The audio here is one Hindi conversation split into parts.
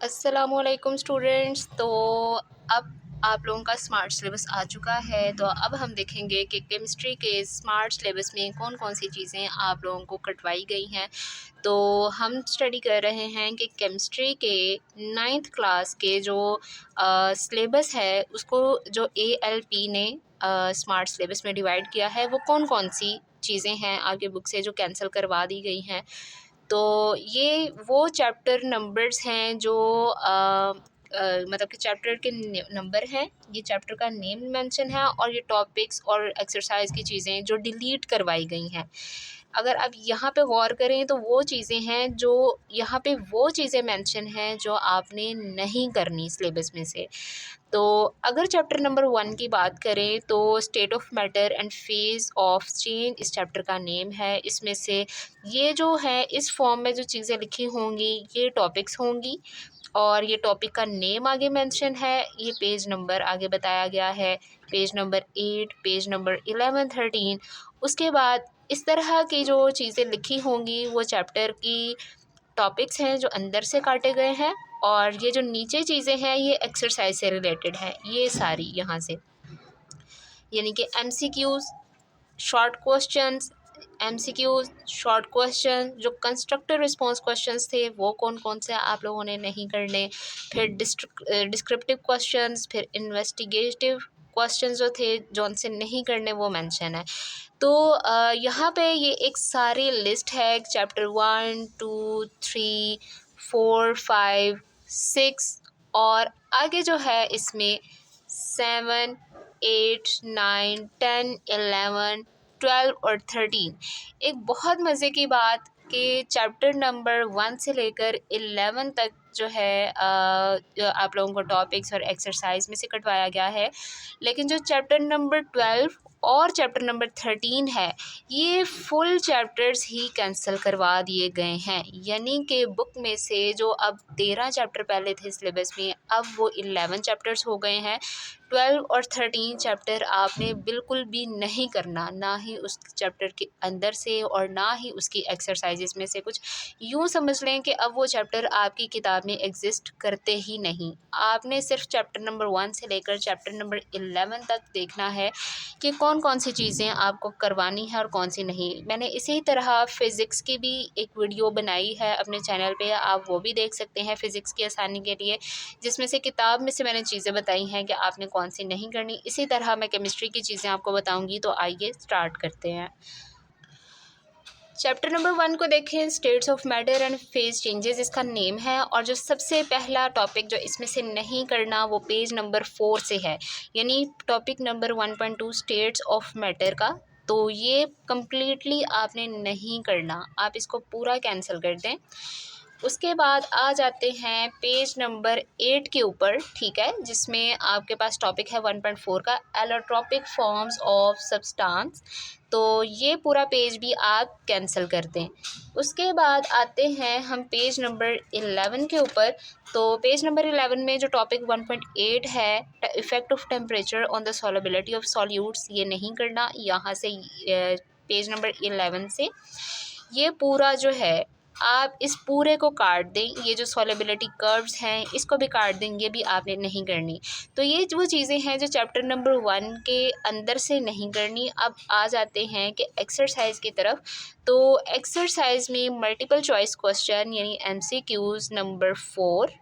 अस्सलामुअलैकुम स्टूडेंट्स। तो अब आप लोगों का स्मार्ट सिलेबस आ चुका है। तो अब हम देखेंगे कि केमिस्ट्री के स्मार्ट सिलेबस में कौन कौन सी चीज़ें आप लोगों को कटवाई गई हैं। तो हम स्टडी कर रहे हैं कि केमिस्ट्री के 9th क्लास के जो सिलेबस है उसको जो ALP ने स्मार्ट सिलेबस में डिवाइड किया है वो कौन कौन सी चीज़ें हैं आपके बुक से जो कैंसिल करवा दी गई हैं। तो ये वो चैप्टर नंबर्स हैं जो मतलब कि चैप्टर के नंबर हैं, ये चैप्टर का नेम मेंशन है और ये टॉपिक्स और एक्सरसाइज की चीज़ें जो डिलीट करवाई गई हैं। अगर आप यहाँ पे गौर करें तो वो चीज़ें हैं जो यहाँ पे वो चीज़ें मेंशन हैं जो आपने नहीं करनी सिलेबस में से। तो अगर चैप्टर नंबर 1 की बात करें तो state of matter and phase of change इस चैप्टर का नेम है। इसमें से ये जो है इस फॉर्म में जो चीज़ें लिखी होंगी ये टॉपिक्स होंगी और ये टॉपिक का नेम आगे मेंशन है, ये पेज नंबर आगे बताया गया है, पेज नंबर 8, पेज नंबर 11, 13। उसके बाद इस तरह की जो चीज़ें लिखी होंगी वो चैप्टर की टॉपिक्स हैं जो अंदर से काटे गए हैं और ये जो नीचे चीज़ें हैं ये एक्सरसाइज से रिलेटेड है, ये सारी यहाँ से, यानी कि MCQs, short questions, MCQs, short question, जो कंस्ट्रक्टिव रिस्पॉन्स क्वेश्चंस थे वो कौन कौन से आप लोगों ने नहीं करने, फिर डिस्क्रिप्टिव क्वेश्चंस, फिर इन्वेस्टिगेटिव क्वेश्चंस जो थे जो उनसे नहीं करने वो मेंशन है। तो यहाँ पे ये एक सारी लिस्ट है, चैप्टर 1, 2, 3, 4, 5, 6 और आगे जो है इसमें 7, 8, 9, 10, 11, 12 और 13। एक बहुत मज़े की बात कि चैप्टर नंबर 1 से लेकर 11 तक जो है जो आप लोगों को टॉपिक्स और एक्सरसाइज में से कटवाया गया है, लेकिन जो चैप्टर नंबर 12 और चैप्टर नंबर 13 है ये फुल चैप्टर्स ही कैंसिल करवा दिए गए हैं। यानी कि बुक में से जो अब 13 चैप्टर पहले थे सिलेबस में अब वो 11 चैप्टर्स हो गए हैं। 12 और 13 चैप्टर आपने बिल्कुल भी नहीं करना, ना ही उस चैप्टर के अंदर से और ना ही उसकी एक्सरसाइजेस में से कुछ। यूँ समझ लें कि अब वो चैप्टर आपकी किताब में एग्जिस्ट करते ही नहीं। आपने सिर्फ चैप्टर नंबर 1 से लेकर चैप्टर नंबर 11 तक देखना है कि कौन कौन सी चीज़ें आपको करवानी है और कौन सी नहीं। मैंने इसी तरह फ़िज़िक्स की भी एक वीडियो बनाई है अपने चैनल पे, आप वो भी देख सकते हैं फ़िज़िक्स की आसानी के लिए, जिसमें से किताब में से मैंने चीज़ें बताई हैं कि आपने कौन सी नहीं करनी। इसी तरह मैं केमिस्ट्री की चीज़ें आपको बताऊँगी। तो आइए स्टार्ट करते हैं। चैप्टर नंबर 1 को देखें, states of matter and phase changes इसका नेम है और जो सबसे पहला टॉपिक जो इसमें से नहीं करना वो पेज नंबर 4 से है, यानी topic number 1.2 states of matter का। तो ये कम्प्लीटली आपने नहीं करना, आप इसको पूरा कैंसिल कर दें। उसके बाद आ जाते हैं पेज नंबर 8 के ऊपर, ठीक है, जिसमें आपके पास टॉपिक है 1.4 का एलोट्रोपिक फॉर्म्स ऑफ सब्सटेंस। तो ये पूरा पेज भी आप कैंसिल कर दें। उसके बाद आते हैं हम पेज नंबर 11 के ऊपर। तो पेज नंबर 11 में जो टॉपिक 1.8 है effect of temperature on the solubility of solutes, ये नहीं करना यहाँ से। पेज नंबर 11 से ये पूरा जो है आप इस पूरे को काट दें, ये जो सॉल्युबिलिटी कर्व्स हैं इसको भी काट दें, ये भी आपने नहीं करनी। तो ये वो चीज़ें हैं जो चैप्टर नंबर 1 के अंदर से नहीं करनी। अब आ जाते हैं कि एक्सरसाइज की तरफ। तो एक्सरसाइज में मल्टीपल चॉइस क्वेश्चन यानी MCQs नंबर 4,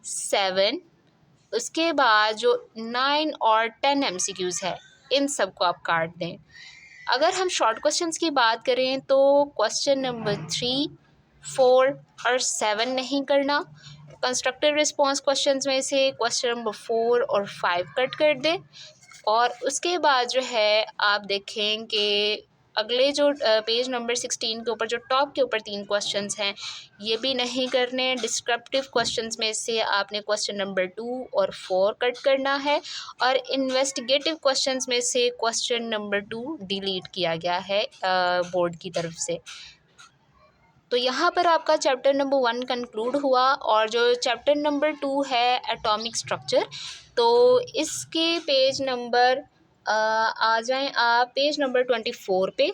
7, उसके बाद जो 9 और 10 MCQs है इन सबको आप काट दें। अगर हम शॉर्ट क्वेश्चंस की बात करें तो क्वेश्चन नंबर 3, 4 और 7 नहीं करना। कंस्ट्रक्टिव रिस्पॉन्स क्वेश्चंस में से क्वेश्चन नंबर 4 और 5 कट कर दें। और उसके बाद जो है आप देखें कि अगले जो पेज नंबर 16 के ऊपर जो टॉप के ऊपर 3 क्वेश्चंस हैं ये भी नहीं करने। डिस्क्रिप्टिव क्वेश्चंस में से आपने क्वेश्चन नंबर 2 और 4 कट करना है और इन्वेस्टिगेटिव क्वेश्चंस में से क्वेश्चन नंबर 2 डिलीट किया गया है बोर्ड की तरफ से। तो यहाँ पर आपका चैप्टर नंबर 1 कंक्लूड हुआ और जो चैप्टर नंबर 2 है एटॉमिक स्ट्रक्चर, तो इसके पेज नंबर आ जाएं आप पेज नंबर 24 पे।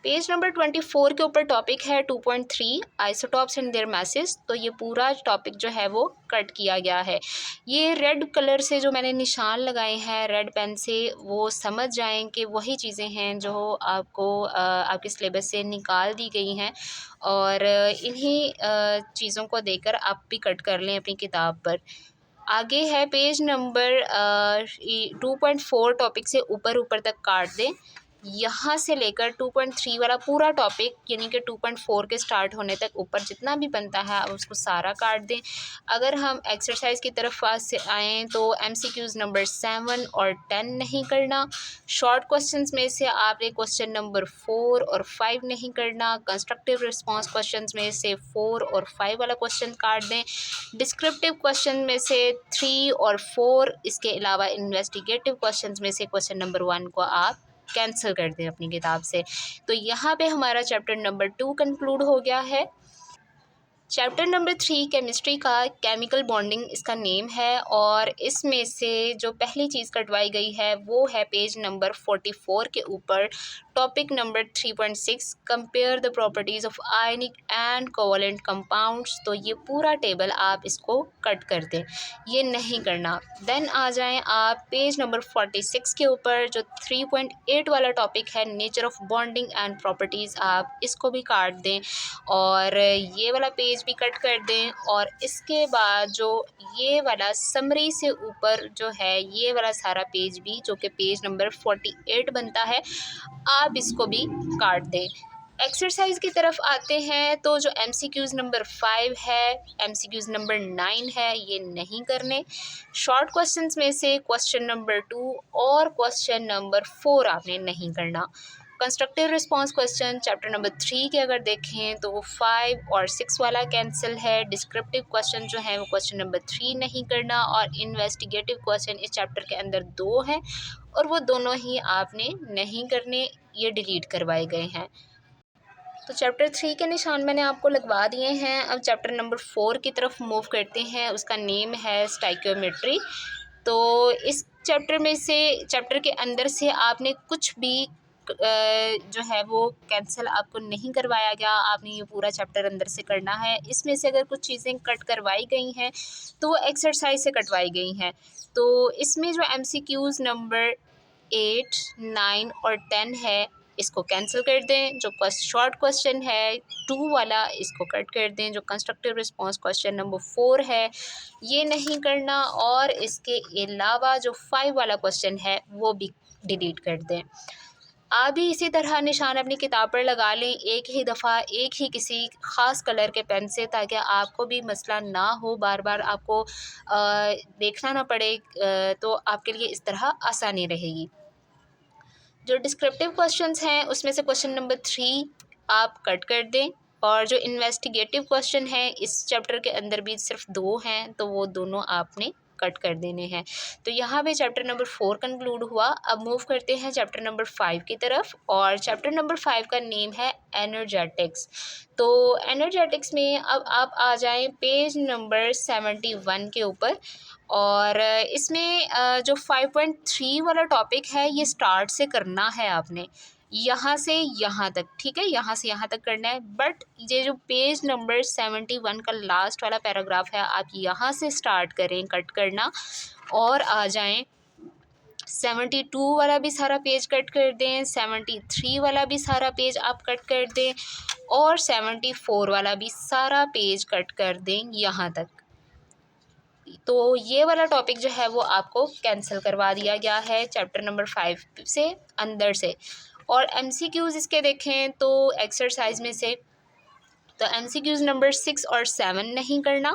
पेज नंबर 24 के ऊपर टॉपिक है 2.3 आइसोटॉप्स एंड देयर मैसेज। तो ये पूरा टॉपिक जो है वो कट किया गया है। ये रेड कलर से जो मैंने निशान लगाए हैं रेड पेन से, वो समझ जाएं कि वही चीज़ें हैं जो आपको आपके सिलेबस से निकाल दी गई हैं, और इन्हीं चीज़ों को देकर आप भी कट कर लें अपनी किताब पर। आगे है पेज नंबर 2.4 टॉपिक से ऊपर ऊपर तक काट दें। यहाँ से लेकर 2.3 वाला पूरा टॉपिक यानी कि 2.4 के स्टार्ट होने तक ऊपर जितना भी बनता है आप उसको सारा काट दें। अगर हम एक्सरसाइज की तरफ से आएँ तो MCQs नंबर 7 और 10 नहीं करना। शॉर्ट क्वेश्चंस में से आपने क्वेश्चन नंबर 4 और 5 नहीं करना। कंस्ट्रक्टिव रिस्पॉन्स क्वेश्चंस में से 4 और 5 वाला क्वेश्चन काट दें। डिस्क्रिप्टिव क्वेश्चन में से 3 और 4, इसके अलावा इन्वेस्टिगेटिव क्वेश्चंस में से क्वेश्चन नंबर 1 को आप कैंसिल कर दें अपनी किताब से। तो यहाँ पे हमारा चैप्टर नंबर 2 कंक्लूड हो गया है। चैप्टर नंबर 3 केमिस्ट्री का केमिकल बॉन्डिंग इसका नेम है, और इसमें से जो पहली चीज़ कटवाई गई है वो है पेज नंबर 44 के ऊपर topic number 3.6 compare the properties of ionic and covalent compounds. तो ये पूरा टेबल आप इसको कट कर दें, ये नहीं करना। देन आ जाएं आप पेज नंबर 46 के ऊपर जो 3.8 वाला टॉपिक है nature of bonding and properties, आप इसको भी काट दें और ये वाला पेज भी कट कर दें। और इसके बाद जो ये वाला समरी से ऊपर जो है ये वाला सारा पेज भी, जो कि पेज नंबर 48 बनता है, आप इसको भी काट दें। एक्सरसाइज की तरफ आते हैं तो जो MCQs नंबर 5 है, MCQs नंबर 9 है, ये नहीं करने। शॉर्ट क्वेश्चंस में से क्वेश्चन नंबर 2 और क्वेश्चन नंबर 4 आपने नहीं करना। Constructive response question chapter number 3 के अगर देखें तो वो 5 और 6 वाला कैंसिल है। डिस्क्रिप्टिव क्वेश्चन जो है वो क्वेश्चन नंबर 3 नहीं करना, और इन्वेस्टिगेटिव क्वेश्चन इस चैप्टर के अंदर 2 हैं और वो दोनों ही आपने नहीं करने, ये डिलीट करवाए गए हैं। तो चैप्टर 3 के निशान मैंने आपको लगवा दिए हैं। अब चैप्टर नंबर 4 की तरफ मूव करते हैं, उसका नेम है स्टाइकियोमेट्री। तो इस चैप्टर में से, चैप्टर के अंदर से आपने कुछ भी जो है वो कैंसिल आपको नहीं करवाया गया, आपने ये पूरा चैप्टर अंदर से करना है। इसमें से अगर कुछ चीज़ें कट करवाई गई हैं तो वो एक्सरसाइज से कटवाई गई हैं। तो इसमें जो MCQs नंबर 8, 9 और 10 है इसको कैंसिल कर दें। जो शॉर्ट क्वेश्चन है 2 वाला इसको कट कर दें। जो कंस्ट्रक्टिव रिस्पांस क्वेश्चन नंबर 4 है ये नहीं करना, और इसके अलावा जो 5 वाला क्वेश्चन है वो भी डिलीट कर दें। आप भी इसी तरह निशान अपनी किताब पर लगा लें एक ही दफ़ा, एक ही किसी ख़ास कलर के पेन से, ताकि आपको भी मसला ना हो, बार बार आपको देखना ना पड़े, तो आपके लिए इस तरह आसानी रहेगी। जो डिस्क्रिप्टिव क्वेश्चंस हैं उसमें से क्वेश्चन नंबर 3 आप कट कर दें, और जो इन्वेस्टिगेटिव क्वेश्चन है इस चैप्टर के अंदर भी सिर्फ 2 हैं, तो वो दोनों आपने कट कर देने हैं। तो यहाँ पे चैप्टर नंबर 4 कंक्लूड हुआ। अब मूव करते हैं चैप्टर नंबर 5 की तरफ, और चैप्टर नंबर 5 का नेम है एनर्जेटिक्स। तो एनर्जेटिक्स में अब आप आ जाएं पेज नंबर 71 के ऊपर, और इसमें जो 5.3 वाला टॉपिक है ये स्टार्ट से करना है आपने, यहाँ से यहाँ तक, ठीक है, यहाँ से यहाँ तक करना है। बट ये जो पेज नंबर 71 का लास्ट वाला पैराग्राफ है आप यहाँ से स्टार्ट करें कट करना, और आ जाएं 72 वाला भी सारा पेज कट कर दें, 73 वाला भी सारा पेज आप कट कर दें, और 74 वाला भी सारा पेज कट कर दें यहाँ तक। तो ये वाला टॉपिक जो है वो आपको कैंसिल करवा दिया गया है चैप्टर नंबर 5 से अंदर से। और MCQs इसके देखें तो एक्सरसाइज में से, तो MCQs नंबर 6 और 7 नहीं करना।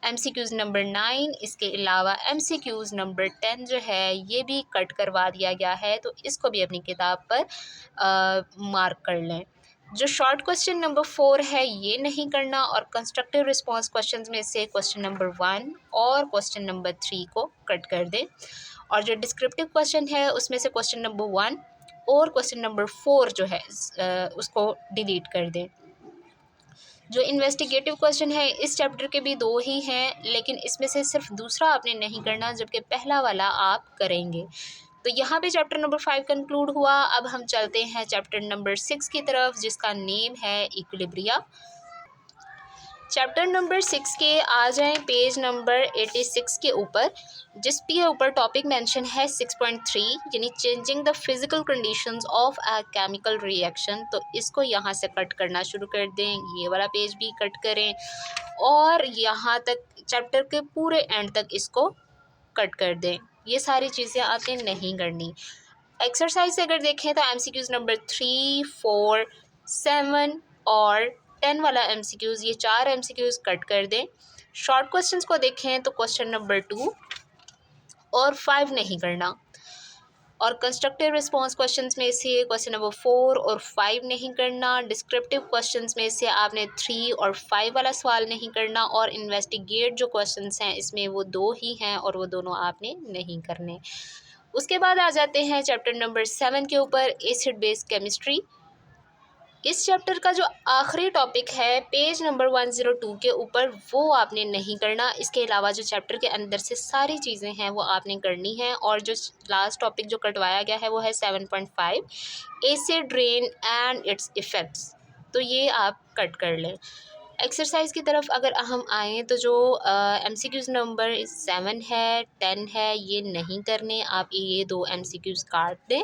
MCQs नंबर 9, इसके अलावा MCQs नंबर 10 जो है ये भी कट करवा दिया गया है, तो इसको भी अपनी किताब पर मार्क कर लें। जो शॉर्ट क्वेश्चन नंबर 4 है ये नहीं करना, और कंस्ट्रक्टिव रिस्पांस क्वेश्चंस में से क्वेश्चन नंबर 1 और क्वेश्चन नंबर 3 को कट कर दें। और जो डिस्क्रिप्टिव क्वेश्चन है उसमें से क्वेश्चन नंबर 1 और क्वेश्चन नंबर 4 जो है उसको डिलीट कर दें। जो इन्वेस्टिगेटिव क्वेश्चन है इस चैप्टर के भी 2 ही हैं, लेकिन इसमें से सिर्फ दूसरा आपने नहीं करना, जबकि पहला वाला आप करेंगे। तो यहाँ पे चैप्टर नंबर 5 कंक्लूड हुआ। अब हम चलते हैं चैप्टर नंबर 6 की तरफ, जिसका नेम है इक्विलिब्रिया। चैप्टर नंबर 6 के आ जाएं पेज नंबर 86 के ऊपर, जिसके ऊपर टॉपिक मेंशन है 6.3 यानी changing the physical conditions of a chemical reaction. तो इसको यहाँ से कट करना शुरू कर दें, ये वाला पेज भी कट करें और यहाँ तक चैप्टर के पूरे एंड तक इसको कट कर दें। ये सारी चीज़ें आपने नहीं करनी। एक्सरसाइज से अगर देखें तो एमसीक्यूज़ नंबर 3, 4, 7 और 10 वाला एमसीक्यूज़, ये 4 एमसीक्यूज़ कट कर दें। शॉर्ट क्वेश्चंस को देखें तो क्वेश्चन नंबर 2 और 5 नहीं करना, और कंस्ट्रक्टिव रिस्पॉन्स क्वेश्चंस में से क्वेश्चन नंबर 4 और 5 नहीं करना। डिस्क्रिप्टिव क्वेश्चंस में से आपने 3 और 5 वाला सवाल नहीं करना, और इन्वेस्टिगेट जो क्वेश्चंस हैं इसमें वो 2 ही हैं और वो दोनों आपने नहीं करने। उसके बाद आ जाते हैं चैप्टर नंबर 7 के ऊपर, एसिड बेस केमिस्ट्री। इस चैप्टर का जो आखिरी टॉपिक है पेज नंबर 102 के ऊपर, वो आपने नहीं करना। इसके अलावा जो चैप्टर के अंदर से सारी चीज़ें हैं वो आपने करनी हैं। और जो लास्ट टॉपिक जो कटवाया गया है वो है 7.5 acid rain and it's effects. तो ये आप कट कर लें। एक्सरसाइज की तरफ अगर हम आएँ तो जो एमसीक्यूज़ नंबर 7 है, 10 है, ये नहीं करने, आप ये 2 एमसीक्यूज़ काट दें।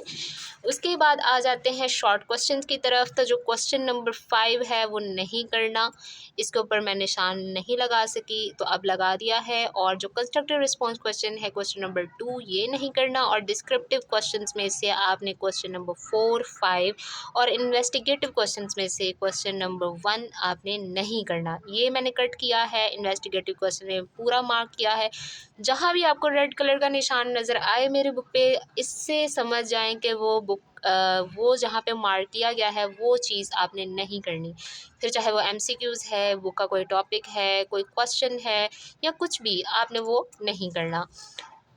उसके बाद आ जाते हैं शॉर्ट क्वेश्चंस की तरफ। तो जो क्वेश्चन नंबर 5 है वो नहीं करना, इसके ऊपर मैं निशान नहीं लगा सकी तो अब लगा दिया है। और जो कंस्ट्रक्टिव रिस्पॉन्स क्वेश्चन है क्वेश्चन नंबर 2, ये नहीं करना। और डिस्क्रिप्टिव क्वेश्चंस में से आपने क्वेश्चन नंबर 4, 5 और इन्वेस्टिगेटिव क्वेश्चंस में से क्वेश्चन नंबर 1 आपने नहीं करना। ये मैंने कट किया है, इन्वेस्टिगेटिव क्वेश्चन में पूरा मार्क किया है। जहाँ भी आपको रेड कलर का निशान नज़र आए मेरे बुक पे, इससे समझ जाएं कि वो जहाँ पे मार्क किया गया है वो चीज़ आपने नहीं करनी। फिर चाहे वो एमसीक्यूज़ है, बुक का कोई टॉपिक है, कोई क्वेश्चन है या कुछ भी, आपने वो नहीं करना।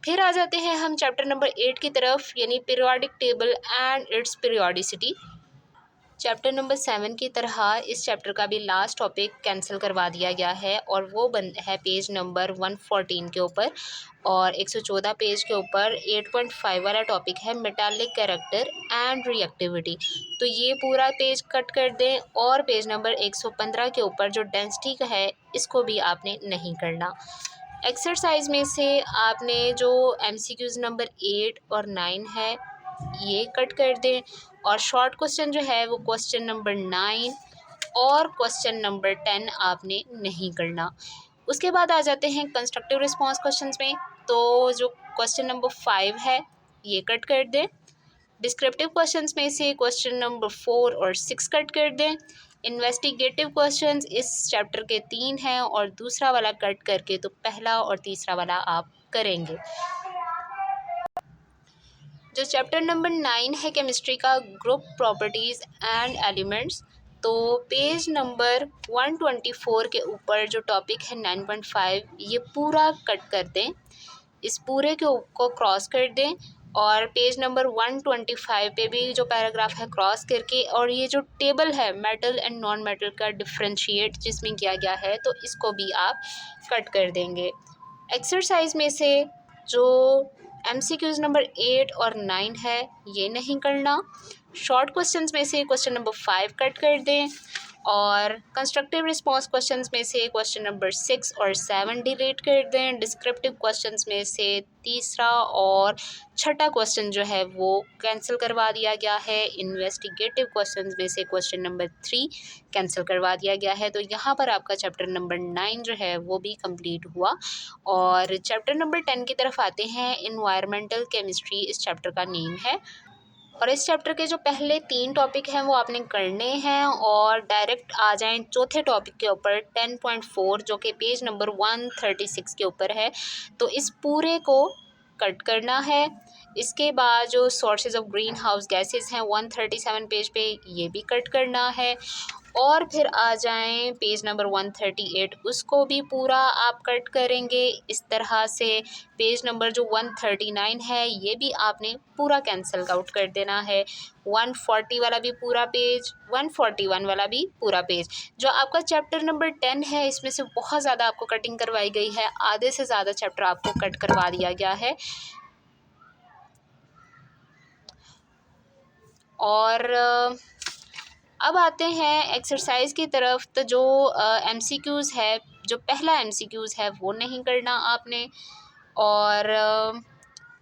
फिर आ जाते हैं हम चैप्टर नंबर 8 की तरफ, यानी periodic table and it's periodicity. Chapter number 7 की तरह इस चैप्टर का भी लास्ट टॉपिक कैंसिल करवा दिया गया है, और वो है पेज नंबर 114 के ऊपर। और 114 पेज के ऊपर 8.5 वाला टॉपिक है मेटालिक कैरेक्टर एंड रिएक्टिविटी। तो ये पूरा पेज कट कर दें। और पेज नंबर 115 के ऊपर जो डेंसिटी का है इसको भी आपने नहीं करना। एक्सरसाइज में से आपने जो एमसीक्यूज़ नंबर 8 और 9 है ये कट कर दें। और शॉर्ट क्वेश्चन जो है वो क्वेश्चन नंबर 9 और क्वेश्चन नंबर 10 आपने नहीं करना। उसके बाद आ जाते हैं कंस्ट्रक्टिव रिस्पॉन्स क्वेश्चंस में। तो जो क्वेश्चन नंबर 5 है ये कट कर दें। डिस्क्रिप्टिव क्वेश्चंस में से क्वेश्चन नंबर 4 और 6 कट कर दें। इन्वेस्टिगेटिव क्वेश्चंस इस चैप्टर के 3 हैं और दूसरा वाला कट करके तो पहला और तीसरा वाला आप करेंगे। जो चैप्टर नंबर 9 है केमिस्ट्री का, ग्रुप प्रॉपर्टीज़ एंड एलिमेंट्स, तो पेज नंबर 124 के ऊपर जो टॉपिक है 9.5, ये पूरा कट कर दें। इस पूरे को क्रॉस कर दें और पेज नंबर 125 पे भी जो पैराग्राफ है क्रॉस करके, और ये जो टेबल है मेटल एंड नॉन मेटल का डिफरेंशिएट जिसमें किया गया है तो इसको भी आप कट कर देंगे। एक्सरसाइज में से जो एमसीक्यूज़ नंबर 8 और 9 है ये नहीं करना। शॉर्ट क्वेश्चंस में से क्वेश्चन नंबर 5 कट कर दें। और कंस्ट्रक्टिव रिस्पॉन्स क्वेश्चंस में से क्वेश्चन नंबर 6 और 7 डिलीट कर दें। डिस्क्रिप्टिव क्वेश्चंस में से तीसरा और छठा क्वेश्चन जो है वो कैंसिल करवा दिया गया है। इन्वेस्टिगेटिव क्वेश्चंस में से क्वेश्चन नंबर 3 कैंसिल करवा दिया गया है। तो यहाँ पर आपका चैप्टर नंबर 9 जो है वो भी कंप्लीट हुआ। और चैप्टर नंबर 10 की तरफ आते हैं। इन्वायरमेंटल केमिस्ट्री इस चैप्टर का नेम है, और इस चैप्टर के जो पहले 3 टॉपिक हैं वो आपने करने हैं। और डायरेक्ट आ जाएं चौथे टॉपिक के ऊपर 10.4, जो कि पेज नंबर 136 के ऊपर है। तो इस पूरे को कट करना है। इसके बाद जो sources of green house gases हैं 137 पेज पे, ये भी कट करना है। और फिर आ जाएं पेज नंबर 138, उसको भी पूरा आप कट करेंगे इस तरह से। पेज नंबर जो 139 है ये भी आपने पूरा कैंसिल आउट कर देना है। 140 वाला भी पूरा पेज, 141 वाला भी पूरा पेज। जो आपका चैप्टर नंबर 10 है इसमें से बहुत ज़्यादा आपको कटिंग करवाई गई है, आधे से ज़्यादा चैप्टर आपको कट करवा दिया गया है। और अब आते हैं एक्सरसाइज की तरफ। तो जो एमसीक्यूज़ है, जो पहला एमसीक्यूज़ है वो नहीं करना आपने, और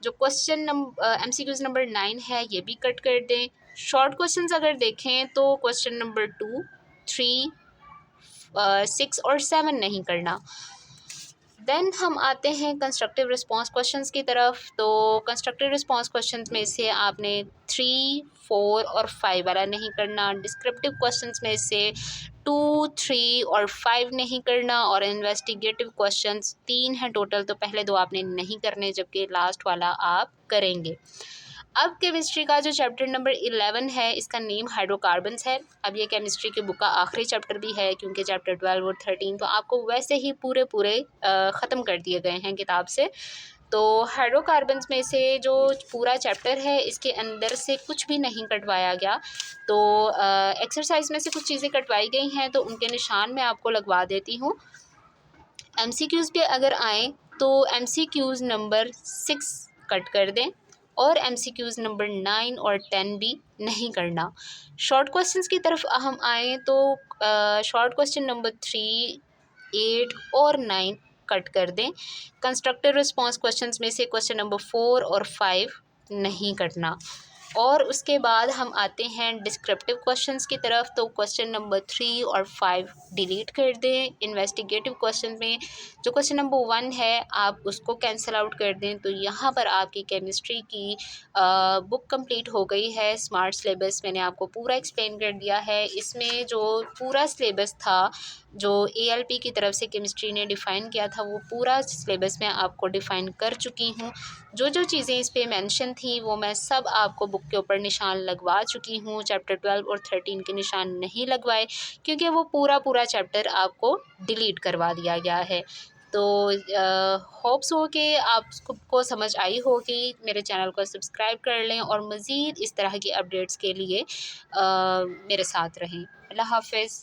जो क्वेश्चन नंबर एमसीक्यूज़ नंबर 9 है ये भी कट कर दें। शॉर्ट क्वेश्चंस अगर देखें तो क्वेश्चन नंबर 2, 3, 6 और 7 नहीं करना। देन हम आते हैं कंस्ट्रक्टिव रिस्पांस क्वेश्चंस की तरफ। तो कंस्ट्रक्टिव रिस्पांस क्वेश्चंस में से आपने 3, 4 और 5 वाला नहीं करना। डिस्क्रिप्टिव क्वेश्चंस में से 2, 3 और 5 नहीं करना, और इन्वेस्टिगेटिव क्वेश्चंस 3 हैं टोटल, तो पहले 2 आपने नहीं करने, जबकि लास्ट वाला आप करेंगे। अब केमिस्ट्री का जो चैप्टर नंबर 11 है, इसका नेम हाइड्रोकार्बन्स है। अब ये केमिस्ट्री की बुक का आखिरी चैप्टर भी है, क्योंकि चैप्टर 12 और 13 तो आपको वैसे ही पूरे ख़त्म कर दिए गए हैं किताब से। तो हाइड्रोकार्बन्स में से जो पूरा चैप्टर है, इसके अंदर से कुछ भी नहीं कटवाया गया। तो एक्सरसाइज में से कुछ चीज़ें कटवाई गई हैं, तो उनके निशान मैं आपको लगवा देती हूँ। एमसीक्यूज़ पे अगर आएँ तो एमसीक्यूज़ नंबर 6 कट कर दें, और एमसीक्यूज़ नंबर 9 और 10 भी नहीं करना। शॉर्ट क्वेश्चंस की तरफ हम आएँ तो शॉर्ट क्वेश्चन नंबर 3, 8 और 9 कट कर दें। कंस्ट्रक्टिव रिस्पांस क्वेश्चंस में से क्वेश्चन नंबर 4 और 5 नहीं करना। और उसके बाद हम आते हैं डिस्क्रिप्टिव क्वेश्चंस की तरफ। तो क्वेश्चन नंबर 3 और 5 डिलीट कर दें। इन्वेस्टिगेटिव क्वेश्चन में जो क्वेश्चन नंबर 1 है, आप उसको कैंसिल आउट कर दें। तो यहाँ पर आपकी केमिस्ट्री की बुक कंप्लीट हो गई है। स्मार्ट सिलेबस मैंने आपको पूरा एक्सप्लेन कर दिया है। इसमें जो पूरा सिलेबस था, जो एएलपी की तरफ से केमिस्ट्री ने डिफ़ाइन किया था, वो पूरा सिलेबस मैं आपको डिफ़ाइन कर चुकी हूँ। जो जो चीज़ें इस पे मेंशन थी वो मैं सब आपको बुक के ऊपर निशान लगवा चुकी हूँ। चैप्टर 12 और 13 के निशान नहीं लगवाए, क्योंकि वो पूरा चैप्टर आपको डिलीट करवा दिया गया है। तो होप्स हो कि आपको समझ आई होगी। मेरे चैनल को सब्सक्राइब कर लें, और मज़ीद इस तरह की अपडेट्स के लिए मेरे साथ रहें। अल्लाह हाफ़िज़।